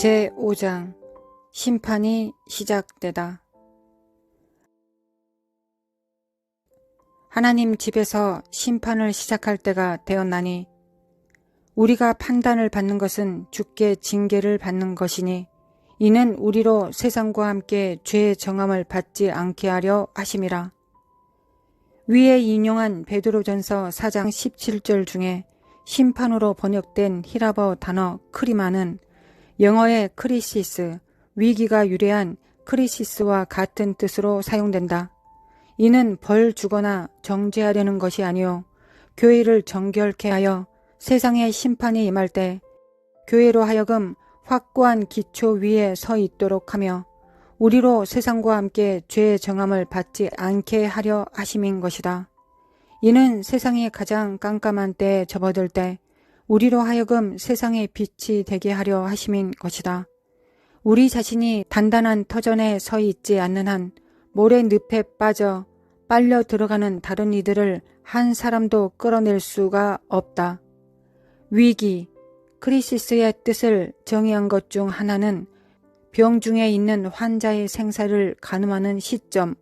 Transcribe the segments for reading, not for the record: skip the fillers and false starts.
제5장 심판이 시작되다. 하나님 집에서 심판을 시작할 때가 되었나니 우리가 판단을 받는 것은 주께 징계를 받는 것이니 이는 우리로 세상과 함께 죄의 정함을 받지 않게 하려 하심이라. 위에 인용한 베드로전서 4장 17절 중에 심판으로 번역된 히라버 단어 크리마는 영어의 크리시스, 위기가 유래한 크리시스와 같은 뜻으로 사용된다. 이는 벌 주거나 정죄하려는 것이 아니요 교회를 정결케 하여 세상의 심판이 임할 때 교회로 하여금 확고한 기초 위에 서 있도록 하며 우리로 세상과 함께 죄의 정함을 받지 않게 하려 하심인 것이다. 이는 세상이 가장 깜깜한 때에 접어들 때 우리로 하여금 세상의 빛이 되게 하려 하심인 것이다. 우리 자신이 단단한 터전에 서 있지 않는 한 모래늪에 빠져 빨려 들어가는 다른 이들을 한 사람도 끌어낼 수가 없다. 위기, 크리시스의 뜻을 정의한 것 중 하나는 병 중에 있는 환자의 생사를 가늠하는 시점,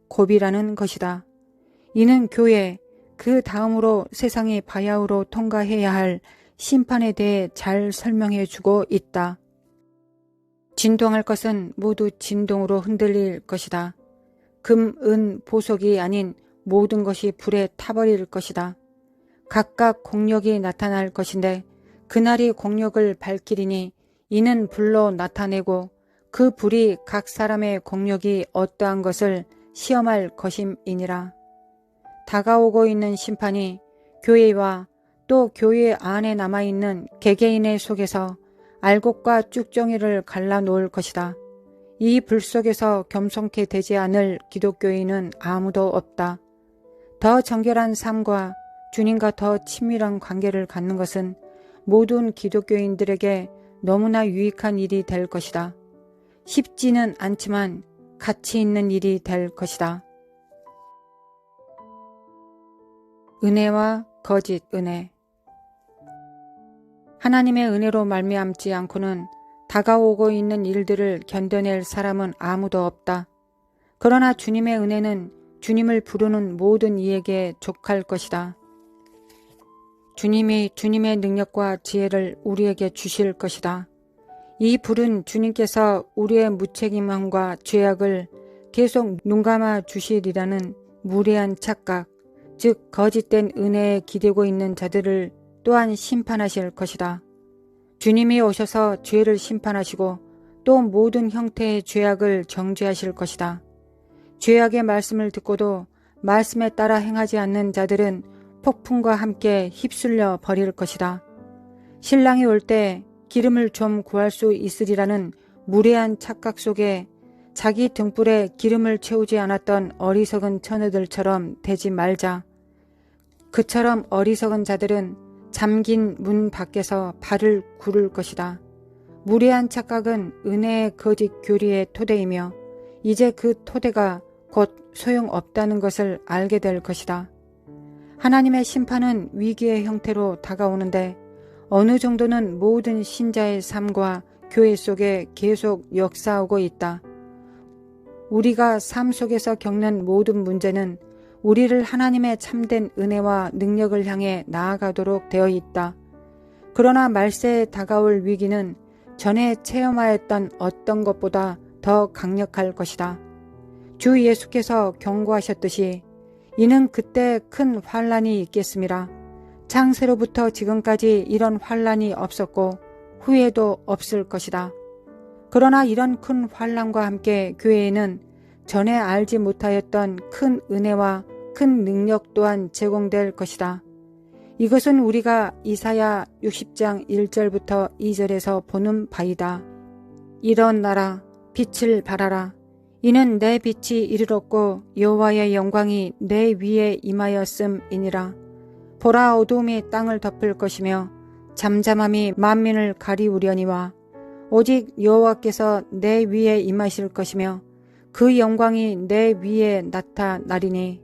고비라는 것이다. 이는 교회, 그 다음으로 세상의 바야흐로 통과해야 할 심판에 대해 잘 설명해 주고 있다. 진동할 것은 모두 진동으로 흔들릴 것이다. 금, 은, 보석이 아닌 모든 것이 불에 타버릴 것이다. 각각 공력이 나타날 것인데 그날이 공력을 밝히리니 이는 불로 나타내고 그 불이 각 사람의 공력이 어떠한 것을 시험할 것임이니라. 다가오고 있는 심판이 교회와 또 교회 안에 남아있는 개개인의 속에서 알곡과 쭉정이를 갈라놓을 것이다. 이 불 속에서 겸손케 되지 않을 기독교인은 아무도 없다. 더 정결한 삶과 주님과 더 친밀한 관계를 갖는 것은 모든 기독교인들에게 너무나 유익한 일이 될 것이다. 쉽지는 않지만 가치 있는 일이 될 것이다. 은혜와 거짓 은혜. 하나님의 은혜로 말미암지 않고는 다가오고 있는 일들을 견뎌낼 사람은 아무도 없다. 그러나 주님의 은혜는 주님을 부르는 모든 이에게 족할 것이다. 주님이 주님의 능력과 지혜를 우리에게 주실 것이다. 이 불은 주님께서 우리의 무책임함과 죄악을 계속 눈감아 주시리라는 무례한 착각, 즉 거짓된 은혜에 기대고 있는 자들을 또한 심판하실 것이다. 주님이 오셔서 죄를 심판하시고 또 모든 형태의 죄악을 정죄하실 것이다. 죄악의 말씀을 듣고도 말씀에 따라 행하지 않는 자들은 폭풍과 함께 휩쓸려 버릴 것이다. 신랑이 올 때 기름을 좀 구할 수 있으리라는 무례한 착각 속에 자기 등불에 기름을 채우지 않았던 어리석은 처녀들처럼 되지 말자. 그처럼 어리석은 자들은 잠긴 문 밖에서 발을 구를 것이다. 무례한 착각은 은혜의 거짓 교리의 토대이며 이제 그 토대가 곧 소용없다는 것을 알게 될 것이다. 하나님의 심판은 위기의 형태로 다가오는데 어느 정도는 모든 신자의 삶과 교회 속에 계속 역사하고 있다. 우리가 삶 속에서 겪는 모든 문제는 우리를 하나님의 참된 은혜와 능력을 향해 나아가도록 되어 있다. 그러나 말세에 다가올 위기는 전에 체험하였던 어떤 것보다 더 강력할 것이다. 주 예수께서 경고하셨듯이 이는 그때 큰 환란이 있겠음이라. 창세로부터 지금까지 이런 환란이 없었고 후에도 없을 것이다. 그러나 이런 큰 환란과 함께 교회에는 전에 알지 못하였던 큰 은혜와 큰 능력 또한 제공될 것이다. 이것은 우리가 이사야 60장 1절부터 2절에서 보는 바이다. 일어나라, 빛을 발하라. 이는 내 빛이 이르렀고 여호와의 영광이 내 위에 임하였음이니라. 보라, 어두움이 땅을 덮을 것이며 잠잠함이 만민을 가리우려니와 오직 여호와께서 내 위에 임하실 것이며 그 영광이 내 위에 나타나리니.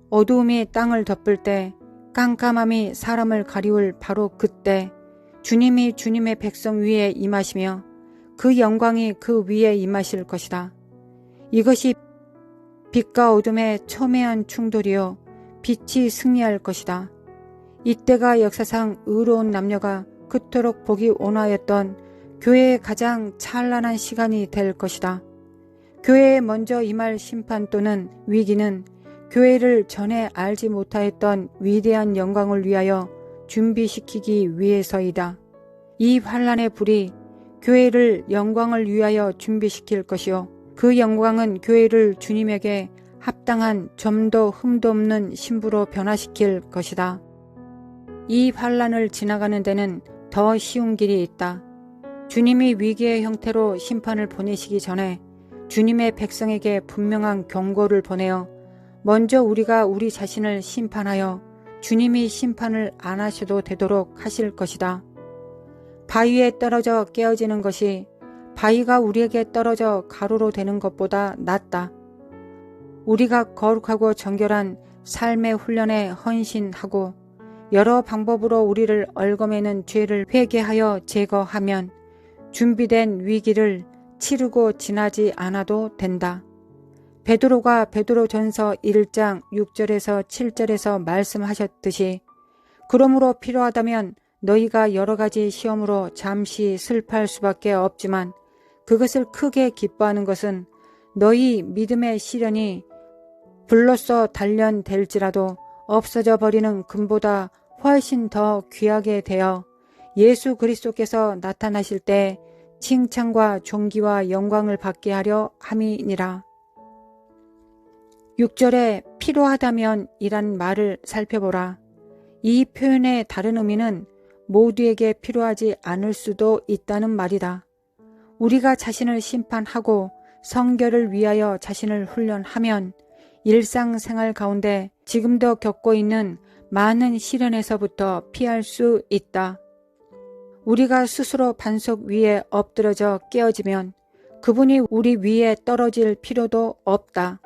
어두움이 땅을 덮을 때 깜깜함이 사람을 가리울 바로 그때 주님이 주님의 백성 위에 임하시며 그 영광이 그 위에 임하실 것이다. 이것이 빛과 어둠의 첨예한 충돌이요 빛이 승리할 것이다. 이때가 역사상 의로운 남녀가 그토록 복이 온화였던 교회의 가장 찬란한 시간이 될 것이다. 교회에 먼저 임할 심판 또는 위기는 교회를 전에 알지 못하였던 위대한 영광을 위하여 준비시키기 위해서이다. 이 환란의 불이 교회를 영광을 위하여 준비시킬 것이요 그 영광은 교회를 주님에게 합당한 점도 흠도 없는 신부로 변화시킬 것이다. 이 환란을 지나가는 데는 더 쉬운 길이 있다. 주님이 위기의 형태로 심판을 보내시기 전에 주님의 백성에게 분명한 경고를 보내어 먼저 우리가 우리 자신을 심판하여 주님이 심판을 안 하셔도 되도록 하실 것이다. 바위에 떨어져 깨어지는 것이 바위가 우리에게 떨어져 가루로 되는 것보다 낫다. 우리가 거룩하고 정결한 삶의 훈련에 헌신하고 여러 방법으로 우리를 얽어매는 죄를 회개하여 제거하면 준비된 위기를 치르고 지나지 않아도 된다. 베드로가 베드로전서 1장 6절에서 7절에서 말씀하셨듯이 그러므로 필요하다면 너희가 여러 가지 시험으로 잠시 슬퍼할 수밖에 없지만 그것을 크게 기뻐하는 것은 너희 믿음의 시련이 불로써 단련될지라도 없어져 버리는 금보다 훨씬 더 귀하게 되어 예수 그리스도께서 나타나실 때 칭찬과 존귀와 영광을 받게 하려 함이니라. 6절에 필요하다면 이란 말을 살펴보라. 이 표현의 다른 의미는 모두에게 필요하지 않을 수도 있다는 말이다. 우리가 자신을 심판하고 성결을 위하여 자신을 훈련하면 일상생활 가운데 지금도 겪고 있는 많은 시련에서부터 피할 수 있다. 우리가 스스로 반석 위에 엎드러져 깨어지면 그분이 우리 위에 떨어질 필요도 없다.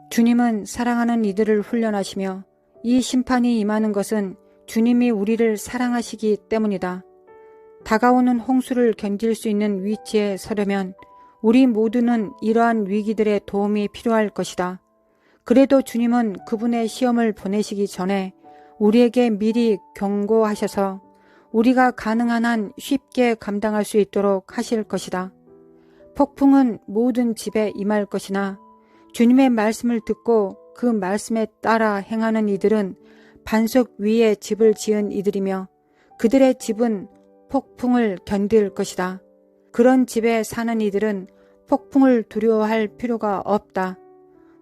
주님은 사랑하는 이들을 훈련하시며 이 심판이 임하는 것은 주님이 우리를 사랑하시기 때문이다. 다가오는 홍수를 견딜 수 있는 위치에 서려면 우리 모두는 이러한 위기들의 도움이 필요할 것이다. 그래도 주님은 그분의 시험을 보내시기 전에 우리에게 미리 경고하셔서 우리가 가능한 한 쉽게 감당할 수 있도록 하실 것이다. 폭풍은 모든 집에 임할 것이나 주님의 말씀을 듣고 그 말씀에 따라 행하는 이들은 반석 위에 집을 지은 이들이며 그들의 집은 폭풍을 견딜 것이다. 그런 집에 사는 이들은 폭풍을 두려워할 필요가 없다.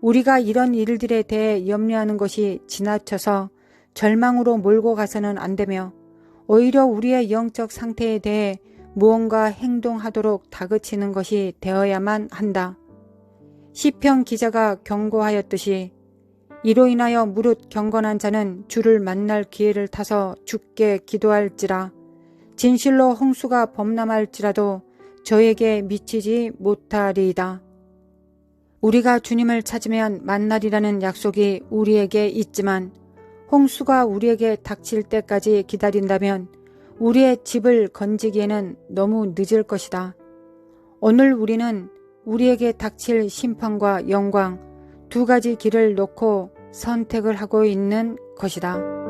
우리가 이런 일들에 대해 염려하는 것이 지나쳐서 절망으로 몰고 가서는 안 되며 오히려 우리의 영적 상태에 대해 무언가 행동하도록 다그치는 것이 되어야만 한다. 시편 기자가 경고하였듯이 이로 인하여 무릇 경건한 자는 주를 만날 기회를 타서 주께 기도할지라. 진실로 홍수가 범람할지라도 저에게 미치지 못하리이다. 우리가 주님을 찾으면 만나리라는 약속이 우리에게 있지만 홍수가 우리에게 닥칠 때까지 기다린다면 우리의 집을 건지기에는 너무 늦을 것이다. 오늘 우리는 우리에게 닥칠 심판과 영광 두 가지 길을 놓고 선택을 하고 있는 것이다.